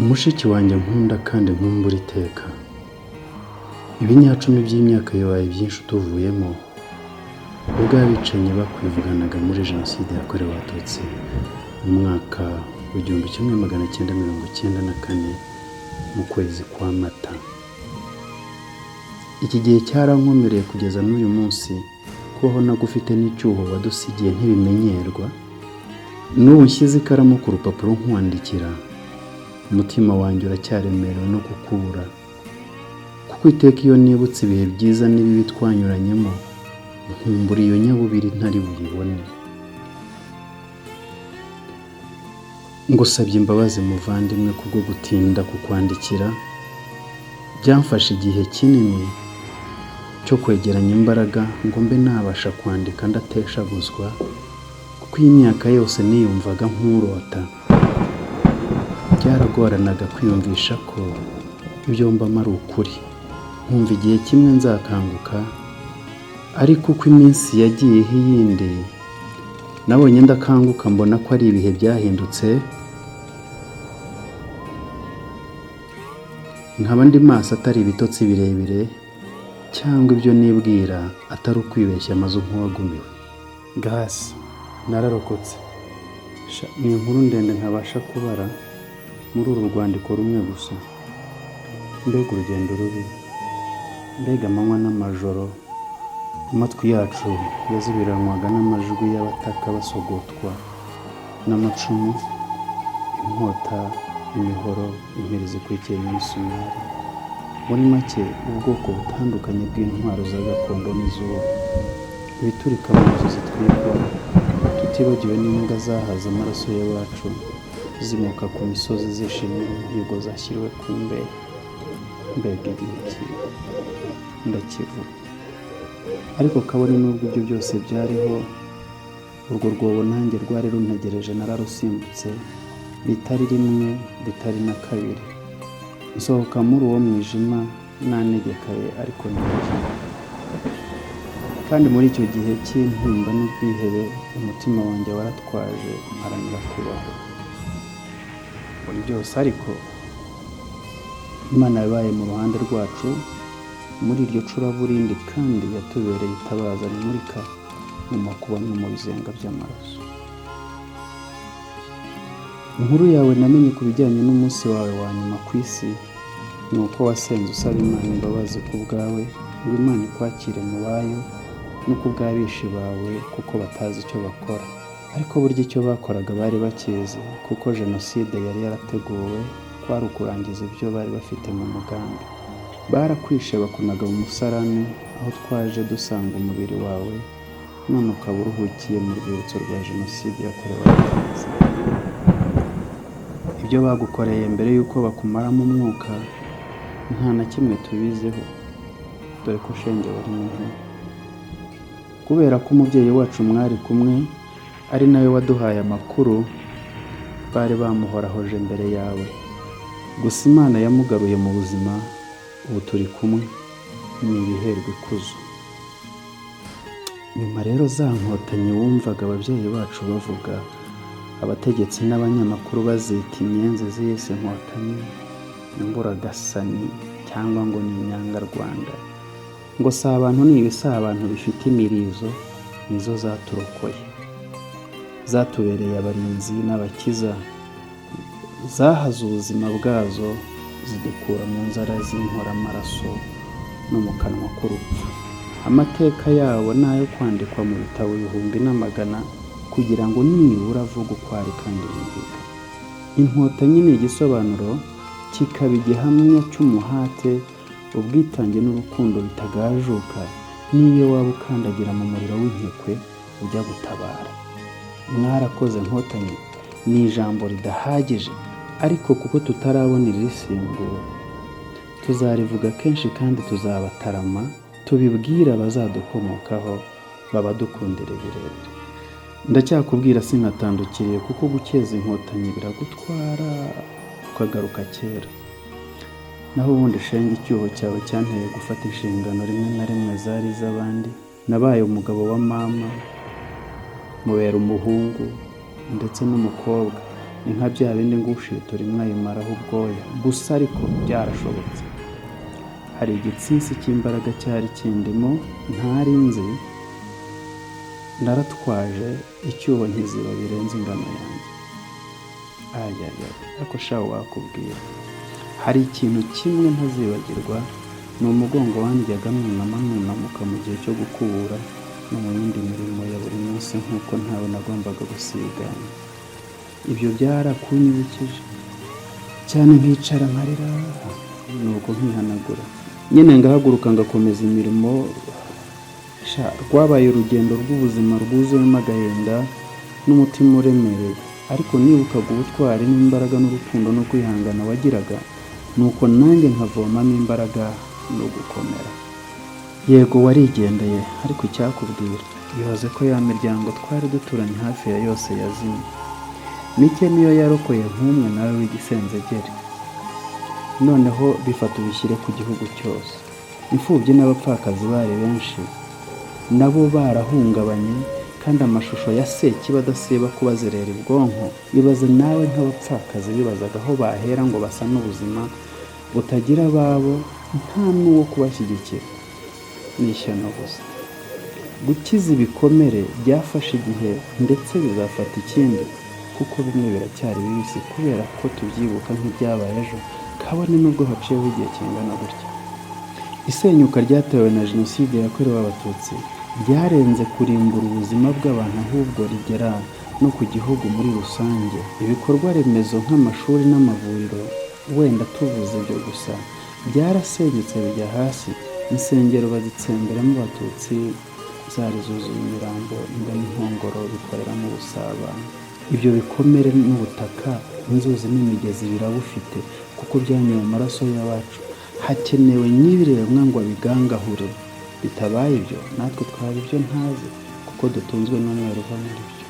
mushiki wanjye nkunda kandi nkumbura iteka. Ibinyacumi by'imyaka yabaye byinshi tuvuyemo ubwo abicanyi bakwivuganaga muri jenoside yakorewe abatutsi mu mwaka w'1994 mu kwezi kwa Mata. Iki gihe cyarankomereye kugeza n'uyu munsi, kubaho nagufite n'icyuho wadusigiye ntibimenyerwa. N'ubu nshyize ikaramu ku rupapuro nkwandikira, umutima wanjye uracyaremerewe no gukura, kuko iteka iyo nibutse ibihe byiza n'ibibi twanyuranyemo, nkumbura iyo nyabubiri ntari buyibone. Ngusabye imbabazi muvandimwe kubwo gutinda kukwandikira. Byamfashe igihe kinini cyo kwegeranya imbaraga ngo mbe nabasha kwandika ndateshaguzwa, kuko iyi myaka yose niyumvaga nk'urota. Byaragoranaga kwiyumvisha ko ibyo mbamo ari ukuri, nkumva igihe kimwe nzakanguka, ariko uko iminsi yagiyeho iyindi nabonye ndakanguka mbona ko ari ibihe byahindutse, nkaba ndi maso atari ibitotsi birebire cyangwa ibyo nibwira atari ukwibeshya amazu nk'uwagumiwe. Gasi nararokotse. Ni inkuru ndende ntabasha kubara muri uru rwandiko rumwe gusa. Mbega urugendo rubi, mbega amanywa n'amajoro, amatwi yacu yazibiranwaga n'amajwi y'abataka basogotwa n'amacumu, inkota, imihoro, impiri zikurikiye n'imisumari. Muri make ubwoko butandukanye bw'intwaro za gakondo n'izuba, ibiturika mu nzu zitwikwa, tutibagiwe n'imbwa zahaze amaraso y'abacu zimuka ku misozi zishimira imihigo zashyiriwe ku mbehe. Mbega igihe ndakivuga, ariko kabone n'ubwo ibyo byose byariho, urwo rwobo nanjye rwari runtegereje nararusimbutse, bitari rimwe bitari na kabiri. Nsohoka muri uwo mwijima nanegekaye ariko ntibikiye. Kandi muri icyo gihe cy'intimba n'ubwihebe, umutima wanjye waratwaje mparanira kubaho. Muri byose ariko Imana yabaye mu ruhande rwacu muri iryo curaburindi, kandi yatubereye itabaza rimurika mu makuba no mu bizenga by'amaraso. Inkuru yawe namenye ku bijyanye n'umunsi wawe wa nyuma ku isi, ni uko wasenze usaba Imana imbabazi ku bwawe, ngo Imana ikwakire mu bayo no ku bw'abishi bawe, kuko batazi icyo bakora. Ariko burya icyo bakoraga bari bakizi, kuko jenoside yari yarateguwe, kwari ukurangiza ibyo bari bafite mu mugambi. Barakwishe bakunaga mu musarani, aho twaje dusanga umubiri wawe, none ukaba uruhukiye mu rwibutso rwa jenoside yakorewe abatutsi. Ibyo bagukoreye mbere y'uko bakumaramo umwuka nta na kimwe tubiziho, dore ko shenge wari muntu. Kubera ko umubyeyi wacu mwari kumwe ari nawe waduhaye amakuru, bari bamuhorahoje mbere yawe. Gusa Imana yamugaruye mu buzima, ubu turi kumwe, ni ibiherwa ikuzo. Nyuma rero za nkotanyi wumvaga ababyeyi bacu bavuga, abategetsi n'abanyamakuru bazita imyenzi ziyise inkotanyi, imburagasani cyangwa ngo ni inyangarwanda, ngo si abantu n'ibi si abantu bifite imirizo, nizo zaturokoye, zatubereye abarinzi n'abakiza, zahaze ubuzima bwazo, zidukura mu nzara z'inkora amaraso no mu kanwa k'urupfu. Amateka yabo ni ayo kwandikwa mu bitabo ibihumbi n'amagana, kugira ngo nibura avuge uko ari kandi yumvika. Inkotanyi ni igisobanuro, kikaba igihamya cy'umuhate, ubwitange n'urukundo bitagajuka, n'iyo waba ukandagira mu muriro w'inkekwe ujya gutabara. Mwarakoze Nkotanyi ni ijambo ridahagije, ariko kuko tutarabona irisimbura, tuzarivuga kenshi kandi tuzabatarama, tubibwira abazadukomokaho, babadukundire birebire. Ndacyakubwira sinatandukiriye, kuko gukeza inkotanyi biragutwara ukagaruka kera. Naho ubundi shenge icyuho cyawe cyanteye gufata inshingano rimwe na rimwe zari iz'abandi. Nabaye umugabo wa mama, mubera umuhungu ndetse n'umukobwa, ni nka bya bindi ngushitura imwe ayimaraho ubwoya, gusa ariko byarashobotse. Hari igitsinsi cy'imbaraga cyari kindimo ntari nzi, naratwaje icyuho nkiziba birenze ingano yanjye. Ariko shaho wakubwira, hari ikintu kimwe ntazibagirwa, ni umugongo wandyaga nunamuka mu gihe cyo gukubura no mu yindi mirimo ya buri munsi nk'uko ntawe nagombaga gusigana. Ibyo byarakunyibukije cyane, nkicara nkarira nuko nkihanagura, nyine ngahaguruka ngakomeza imirimo. Rwabaye urugendo rw'ubuzima rwuzuyemo agahinda n'umutima uremereye, ariko nibukaga ubutwari n'imbaraga n'urukundo no kwihangana wagiraga, nuko nanjye nkavomamo imbaraga no gukomera. Yego warigendeye, ariko icyakubwira, ibaze ko ya miryango twari duturanye hafi ya yose yazimye. Mike niyo yarokoye nk'umwe nawe w'igisenzegeri. Noneho bifata ubishyire ku gihugu cyose. Imfubyi n'abapfakazi bari benshi, nabo barahungabanye, kandi amashusho ya Sekibi adasiba kubazerera ubwonko. Ibaze nawe nk'abapfakazi bibazaga aho bahera ngo basa n'ubuzima butagira ababo, nta n'uwo kubashyigikira, ni ishyano gusa. Gukiza ibikomere byafashe igihe ndetse bizafata ikindi, kuko bimwe biracyari bibisi kubera ko tubyibuka nk'ibyabaye ejo, kabone n'ubwo haciyeho igihe kingana gutya. Isenyuka ryatewe na Jenoside yakorewe Abatutsi ryarenze kurimbura ubuzima bw'abantu, ahubwo rigera no ku gihugu muri rusange. Ibikorwa remezo nk'amashuri n'amavuriro, wenda tuvuze ibyo gusa, byarasenyutse bijya hasi. Insengero bazitsemberamo Abatutsi, zari zuzuye imirambo, inda n'inkongoro bikoreramo ubusabane. Ibyo bikomere n'ubutaka, inzuzi n'imigezi birabufite, kuko byanyoye amaraso y'abacu. Hakenewe n'ibiremwa ngo abigangahure. Bitabaye ibyo natwe twaba ibyo ntazi, kuko dutunzwe n'umweru uva muri byo.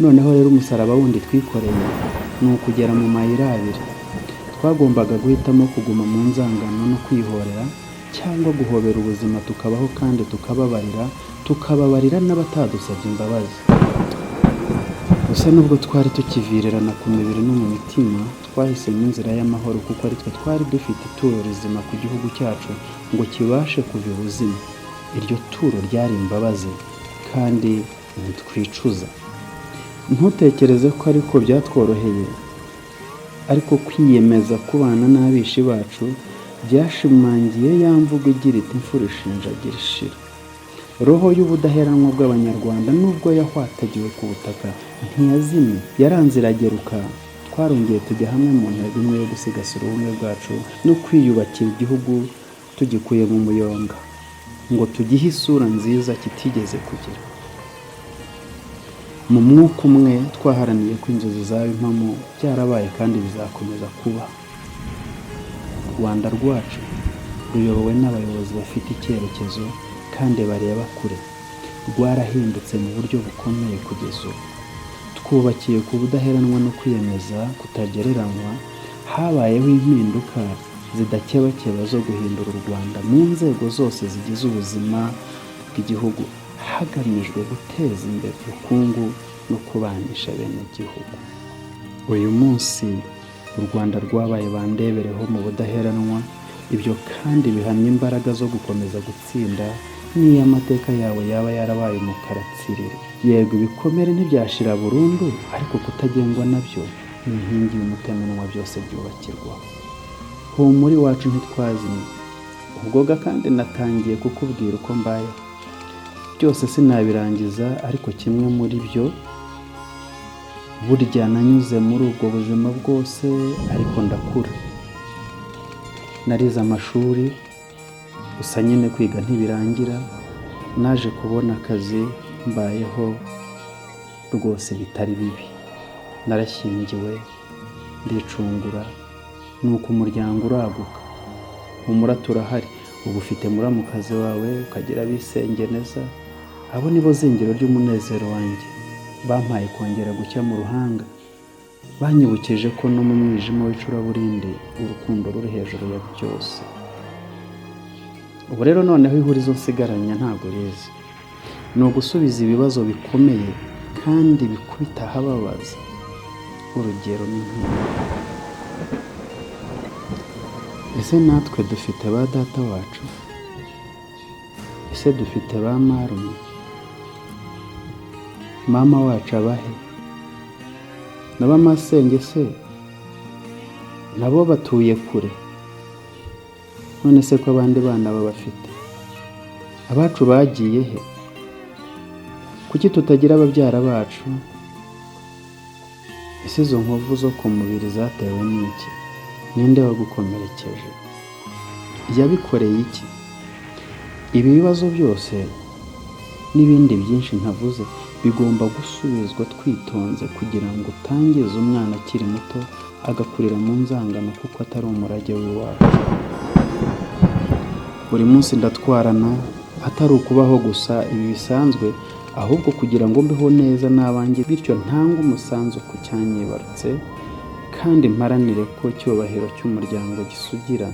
Noneho rero umusaraba wundi twikoreye ni ukugera mu mayira abiri. Twagombaga guhitamo kuguma mu nzangano no kwihorera, cyangwa guhobera ubuzima tukabaho kandi tukababarira n'abatadusabye imbabazi. Gusa nubwo twari tukivirirana ku mibiri no mu mitima, twahisemo inzira y'amahoro, kuko ari twe twari dufite ituro rizima ku gihugu cyacu ngo kibashe kuva ubuzima. Iryo turo ryari imbabazi, kandi ntitwicuza. Ntutekereze ko ariko byatworoheye, ariko kwiyemeza kubana n'abishi bacu byashimangiye ya mvugo igira iti imfura ishinjagira ishira. Roho y'ubudaheranwa bw'Abanyarwanda nubwo yahwatagiwe ku butaka ntiyazimye, yaranze irageruka. Twarongeye tujya hamwe mu ntego imwe yo gusigasira ubumwe bwacu no kwiyubakira igihugu tugikuye mu muyonga, ngo tugihe isura nziza kitigeze kugira. Mu mwuka umwe twaharaniye ko inzozi zaba impamo, byarabaye kandi bizakomeza kuba. U Rwanda rwacu ruyobowe n'abayobozi bafite icyerekezo kandi bareba kure. Rwarahindutse mu buryo bukomeye kugeza ubu. Twubakiye ku budaheranwa no kwiyemeza kutagereranywa. Habayeho impinduka zidakebakeba zo guhindura u Rwanda mu nzego zose zigize ubuzima bw'igihugu, hagamijwe guteza imbere ubukungu no kubanisha bene igihugu. Uyu munsi u Rwanda rwabaye bandebereho mu budaheranwa. Ibyo kandi bihamya imbaraga zo gukomeza gutsinda, n'iyo amateka yawe yaba yarabaye umukara tsiriri. Yego ibikomere ntibyashira burundu, ariko kutagengwa nabyo ni inkingi y'umutemenwa, byose byubakirwaho. Humura iwacu ntitwazimye. Ubwoga kandi natangiye kukubwira uko mbayeho. Byose sinabirangiza, ariko kimwe muri byo, burya nanyuze muri ubwo buzima bwose, ariko ndakura. Narize amashuri, gusa nyine kwiga ntibirangira. Naje kubona akazi, mbayeho rwose bitari bibi. Narashyingiwe, ndicungura, nuko umuryango uraguka. Humura turahari. Ubu ufite muramukazi wawe, ukagira abisengeneza. Abo nibo zingiro ry'umunezero wanjye. Bampaye kongera gucya mu ruhanga. Banyibukije ko no mu mwijima w'icuraburindi urukundo ruri hejuru ya byose. Ubu rero noneho ihurizo nsigaranye ntabwo rizi. Ni ugusubiza ibibazo bikomeye kandi bikubita ahababaza. urugero ni nk'ibi: ese natwe dufite ba data wacu? Ese dufite ba marume? Mama wacu abahe? Na ba masenge se nabo batuye kure? None se ko abandi bana babafite? Abacu bagiye he? Kuki tutagira ababyara bacu? Ese izo nkovu zo ku mubiri zatewe n'iki? Ninde wagukomerekeje? Yabikoreye iki? Ibi bibazo byose n'ibindi byinshi ntavuze bigomba gusubizwa twitonze kugira ngo utangize umwana akiri muto agakurira mu nzangano kuko atari umurage w'iwacu. Buri munsi ndatwarana, atari ukubaho gusa ibi bisanzwe, ahubwo kugira ngo mbeho neza n'abanjye, bityo ntange umusanzu ku cyanyibarutse kandi mparanire ko icyubahiro cy'umuryango gisugira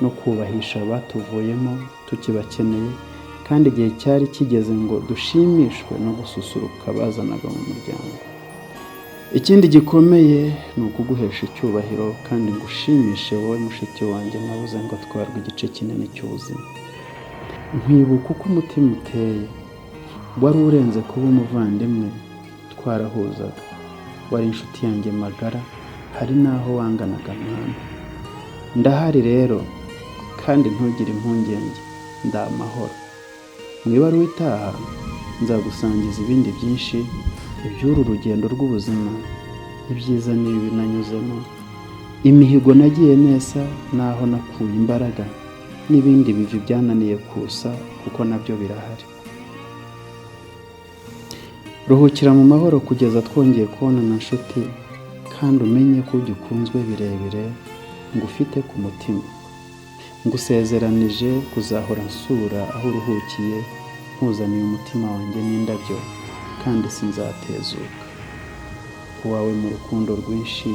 no kubahisha abatuvuyemo tukibakeneye, kandi igihe cyari kigeze ngo dushimishwe no gususuruka bazanaga mu muryango. Ikindi gikomeye ni ukuguhesha icyubahiro kandi ngushimishe wowe mushiki wanjye nabuze ngo atwarwe igice kinini cy'ubuzima. Nkwibuka uko umutima uteye, wari urenze kuba umuvandimwe twarahuzaga, wari inshuti yanjye magara, hari n'aho wanganaga mwana. Ndahari rero kandi ntugire impungenge, ndi amahoro. Mu ibaruwa itaha nzagusangiza ibindi byinshi iby'uru rugendo rw'ubuzima, ibyiza n'ibibi nanyuzemo, imihigo nagiye nesa n'aho nakuye imbaraga, n'ibindi bivi byananiye kusa kuko nabyo birahari. Ruhukira mu mahoro kugeza twongeye kubonana nshuti, kandi umenye ko ugikunzwe birebire ngufite ku mutima. Ngusezeranije kuzahora nsura aho uruhukiye, nkuzaniye umutima wanjye n'indabyo, kandi sinzatezuka. Uwawe mu rukundo rwinshi,